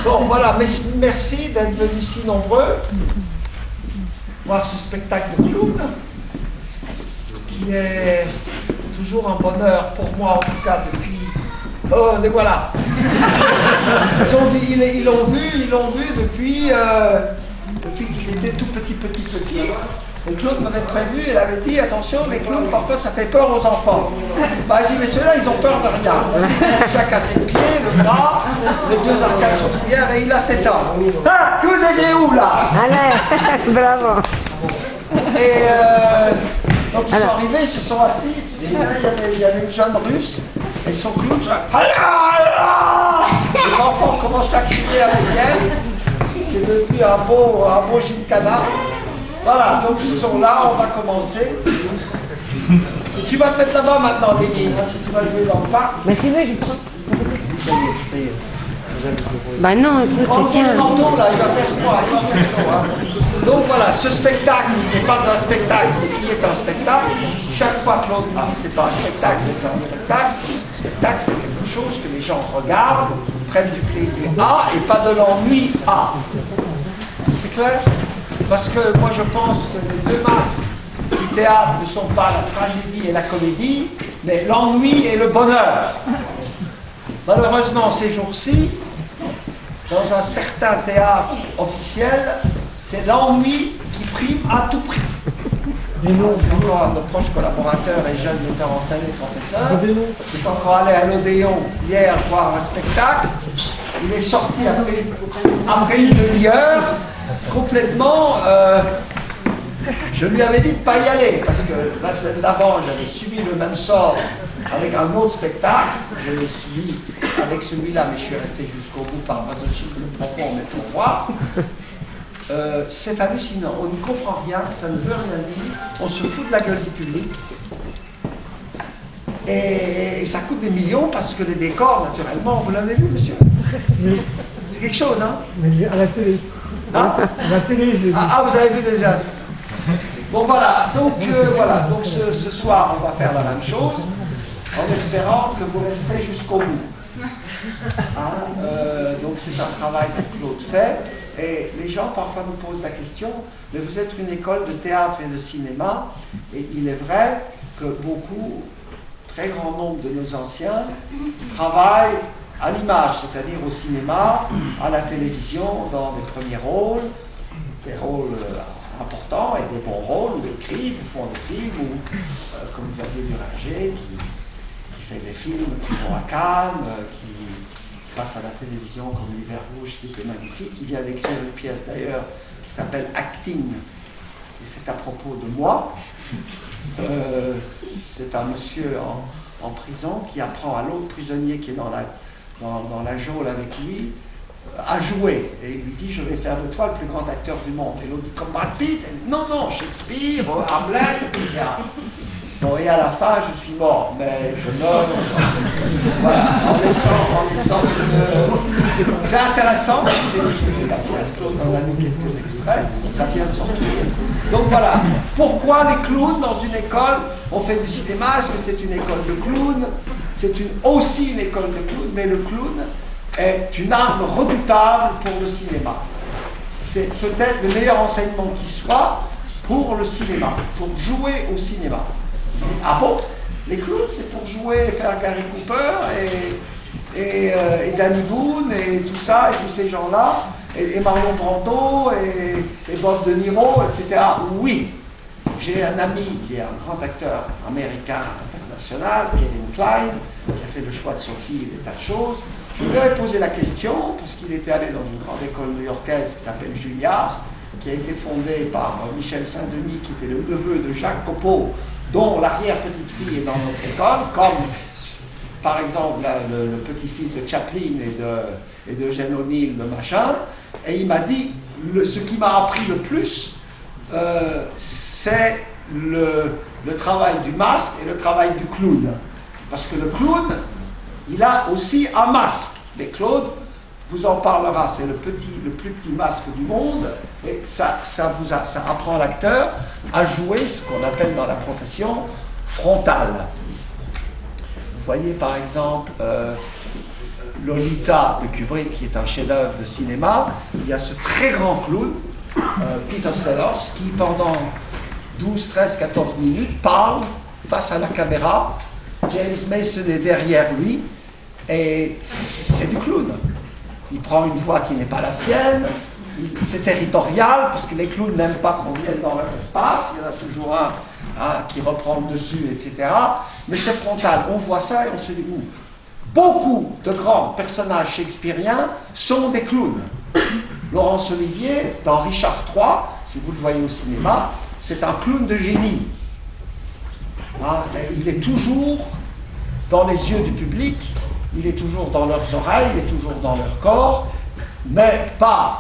Bon, voilà, merci d'être venus si nombreux voir ce spectacle de clown, qui est toujours un bonheur pour moi, en tout cas, depuis... Oh, les voilà. Ils l'ont vu depuis qu'il était tout petit. Et Claude m'avait prévenu, il avait dit, attention, les clowns, parfois ça fait peur aux enfants. Bah, j'ai dit, mais ceux-là, ils ont peur de rien. Chacun ses pieds, le bras, les deux arcades sourcilières, et il a 7 ans. Ah, que vous êtes où, là? Allez, bravo. Et donc ils sont arrivés, ils se sont assis, et là, il y avait une jeune russe, et son clown, les enfants commencent à crier avec elle, qui est devenu un beau gymkhana. Voilà, donc ils sont là, on va commencer. Tu vas te mettre là-bas maintenant, Lénie, si tu vas jouer dans le parc. Mais si, je prends. Bah non, écoute, tiens. Là, il va faire froid, hein. Donc voilà, ce spectacle n'est pas un spectacle, mais qui est un spectacle. Chaque fois que l'autre dit c'est pas un spectacle, c'est un spectacle. Un spectacle, c'est quelque chose que les gens regardent, prennent du plaisir à et pas de l'ennui à. C'est clair? Parce que moi je pense que les deux masques du théâtre ne sont pas la tragédie et la comédie, mais l'ennui et le bonheur. Malheureusement, ces jours-ci, dans un certain théâtre officiel, c'est l'ennui qui prime à tout prix. Encore un de nos proches collaborateurs et jeune metteur en scène et professeur, qui est encore allé à l'Odéon hier voir un spectacle. Il est sorti après une demi-heure, complètement... je lui avais dit de ne pas y aller, parce que la semaine d'avant, j'avais subi le même sort avec un autre spectacle. Je l'ai suivi avec celui-là, mais je suis resté jusqu'au bout par masochisme profond, mais pour moi. C'est hallucinant, on ne comprend rien, ça ne veut rien dire, on se fout de la gueule du public. Et ça coûte des millions parce que les décors, naturellement, vous l'avez vu, monsieur? C'est quelque chose, hein? Mais à la télé. Hein? À la télé, j'ai vu. Ah, vous avez vu déjà. Bon, voilà, donc ce soir, on va faire la même chose, en espérant que vous resterez jusqu'au bout. Donc c'est un travail que Claude fait, et les gens parfois nous posent la question, mais vous êtes une école de théâtre et de cinéma, et il est vrai que beaucoup, très grand nombre de nos anciens travaillent à l'image, c'est-à-dire au cinéma, à la télévision, dans des premiers rôles, des rôles importants et des bons rôles, ou écrivent, ou font des films, ou comme Xavier Duringer qui fait des films qui vont à Cannes, qui passe à la télévision comme l'Hiver Rouge, qui est magnifique, qui vient d'écrire une pièce d'ailleurs qui s'appelle Acting, et c'est à propos de moi. C'est un monsieur en prison qui apprend à l'autre prisonnier qui est dans la geôle avec lui à jouer, et il lui dit je vais faire de toi le plus grand acteur du monde, et l'autre dit comme Brad Pitt, non, Shakespeare, Hamlet, etc. Bon, et à la fin, je suis mort, mais je meurs. Voilà, en laissant c'est intéressant, la pièce, Claude en a mis quelques extraits, ça vient de sortir. Donc voilà, pourquoi les clowns dans une école? On fait du cinéma, est-ce que c'est une école de clowns? C'est aussi une école de clowns, mais le clown est une arme redoutable pour le cinéma. C'est peut-être le meilleur enseignement qui soit pour le cinéma, pour jouer au cinéma. Ah bon? Les clowns, c'est pour jouer, faire Gary Cooper et Danny Boone et tout ça, et tous ces gens-là, et Marlon Brando et Bob De Niro, etc. Oui, j'ai un ami qui est un grand acteur américain international, Kevin Kline, qui a fait le choix de Sophie et des tas de choses. Je lui ai posé la question, parce qu'il était allé dans une grande école new-yorkaise qui s'appelle Juilliard, qui a été fondée par Michel Saint-Denis, qui était le neveu de Jacques Copeau, dont l'arrière-petite-fille est dans notre école, comme par exemple le petit-fils de Chaplin et de Eugène O'Neill, le machin, et il m'a dit, ce qui m'a appris le plus, c'est le travail du masque et le travail du clown. Parce que le clown, il a aussi un masque. Mais Claude vous en parlera, c'est le plus petit masque du monde, et ça apprend l'acteur à jouer ce qu'on appelle dans la profession frontal. Vous voyez par exemple Lolita de Kubrick, qui est un chef-d'œuvre de cinéma, il y a ce très grand clown, Peter Sellers, qui pendant 12, 13, 14 minutes parle face à la caméra. James Mason est derrière lui, et c'est du clown. Il prend une voix qui n'est pas la sienne, c'est territorial, parce que les clowns n'aiment pas qu'on vienne dans leur espace, il y en a toujours un qui reprend le dessus, etc. Mais c'est frontal, on voit ça et on se dit, beaucoup de grands personnages shakespeariens sont des clowns. Laurence Olivier, dans Richard III, si vous le voyez au cinéma, c'est un clown de génie. Il est toujours dans les yeux du public, il est toujours dans leurs oreilles, il est toujours dans leur corps, mais pas...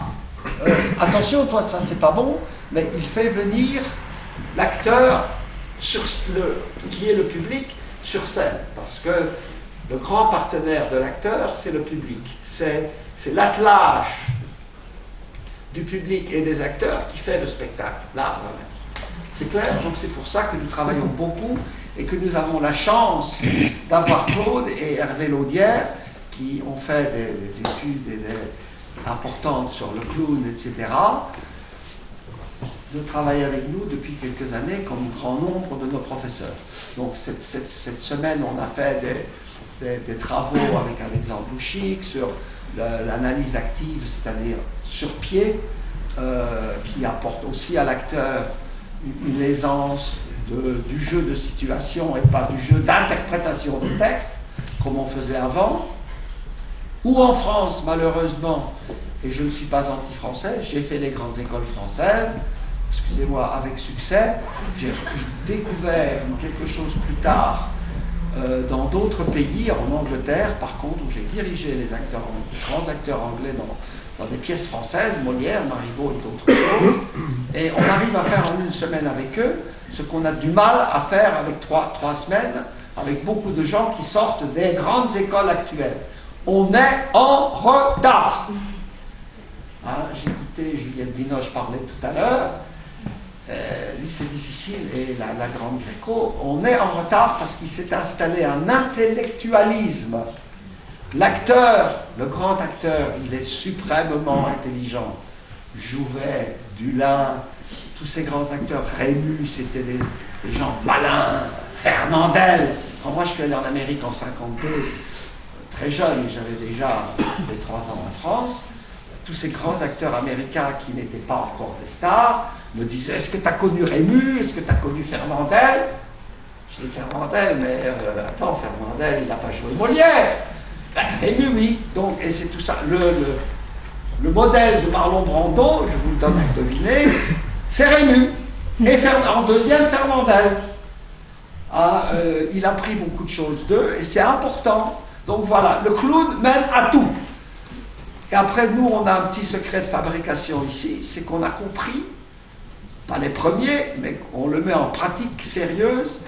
attention, toi, ça c'est pas bon, mais il fait venir l'acteur qui est le public sur scène, parce que le grand partenaire de l'acteur, c'est le public. C'est l'attelage du public et des acteurs qui fait le spectacle. Là, voilà. C'est clair, donc c'est pour ça que nous travaillons beaucoup et que nous avons la chance d'avoir Claude et Hervé Laudière qui ont fait des études importantes sur le clown, etc., de travailler avec nous depuis quelques années comme grand nombre de nos professeurs. Donc cette semaine, on a fait des travaux avec Alexandre Louchik sur l'analyse active, c'est-à-dire sur pied, qui apporte aussi à l'acteur une aisance du jeu de situation et pas du jeu d'interprétation de texte, comme on faisait avant. Ou en France, malheureusement, et je ne suis pas anti-français, j'ai fait les grandes écoles françaises, excusez-moi, avec succès. J'ai découvert quelque chose plus tard dans d'autres pays, en Angleterre, par contre, où j'ai dirigé les grands acteurs anglais dans des pièces françaises, Molière, Marivaux et d'autres choses, et on arrive à faire en une semaine avec eux ce qu'on a du mal à faire avec trois semaines, avec beaucoup de gens qui sortent des grandes écoles actuelles. On est en retard. J'écoutais Juliette Binoche parler tout à l'heure, lycée difficile et la grande Gréco, on est en retard parce qu'il s'est installé un intellectualisme. L'acteur, le grand acteur, il est suprêmement intelligent. Jouvet, Dulin, tous ces grands acteurs, Rémus, c'était des gens malins, Fernandel. Moi, je suis allé en Amérique en 52, très jeune, j'avais déjà 3 ans en France. Tous ces grands acteurs américains qui n'étaient pas encore des stars me disaient: est-ce que tu as connu Rémus? Est-ce que tu as connu Fernandel? Je dis: Fernandel, mais attends, Fernandel, il n'a pas joué Molière. Rémus, oui. Donc, et c'est tout ça. Le modèle de Marlon Brando, je vous le donne à deviner, c'est Rémus. Et en deuxième, Fernandel. Il a pris beaucoup de choses d'eux, et c'est important. Donc voilà, le clown mène à tout. Et après, nous, on a un petit secret de fabrication ici, c'est qu'on a compris, pas les premiers, mais on le met en pratique sérieuse,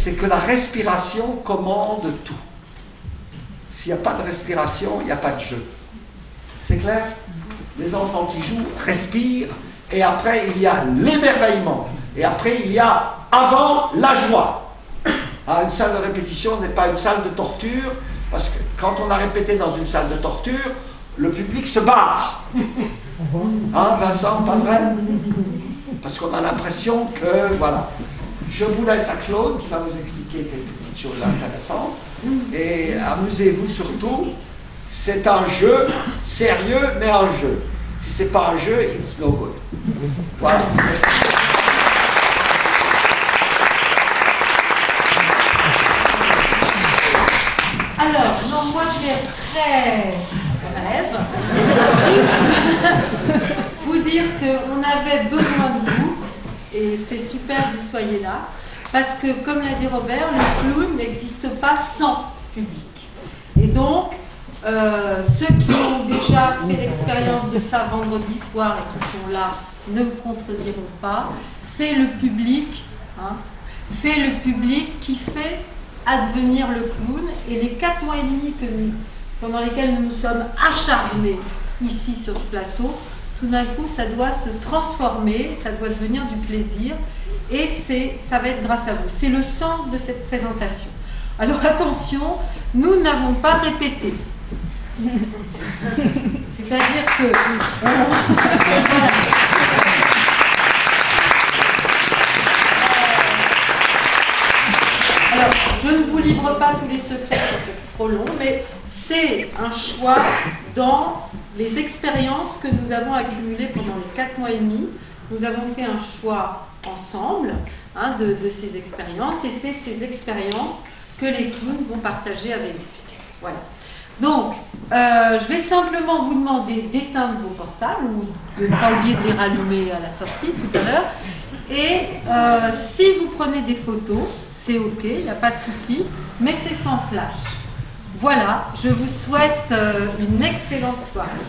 c'est que la respiration commande tout. S'il n'y a pas de respiration, il n'y a pas de jeu. C'est clair? Les enfants qui jouent respirent, et après, il y a l'émerveillement. Et après, il y a avant la joie. Une salle de répétition n'est pas une salle de torture, parce que quand on a répété dans une salle de torture, le public se barre. Vincent, pas vrai? Parce qu'on a l'impression que, voilà. Je vous laisse à Claude qui va vous expliquer quelques petites choses intéressantes. Et amusez-vous surtout. C'est un jeu sérieux, mais un jeu. Si c'est pas un jeu, it's no good. Voilà. Alors, non, moi je vais être très brève. Vous dire qu'on avait besoin de vous, et c'est super que vous soyez là, parce que, comme l'a dit Robert, le clown n'existe pas sans public. Et donc, ceux qui ont déjà fait l'expérience de ça vendredi soir et qui sont là ne me contrediront pas, c'est le public, c'est le public qui fait advenir le clown, et les 4 mois et demi pendant lesquels nous nous sommes acharnés ici sur ce plateau, tout d'un coup ça doit se transformer, ça doit devenir du plaisir, et ça va être grâce à vous. C'est le sens de cette présentation. Alors attention, nous n'avons pas répété. C'est-à-dire que... Alors, je ne vous livre pas tous les secrets, c'est trop long, mais c'est un choix dans les expériences que nous avons accumulées pendant les 4 mois et demi. Nous avons fait un choix ensemble de ces expériences, et c'est ces expériences que les clowns vont partager avec vous. Voilà. Donc, je vais simplement vous demander d'éteindre vos portables, ou de ne pas oublier de les rallumer à la sortie tout à l'heure. Et si vous prenez des photos, c'est ok, il n'y a pas de souci, mais c'est sans flash. Voilà, je vous souhaite une excellente soirée.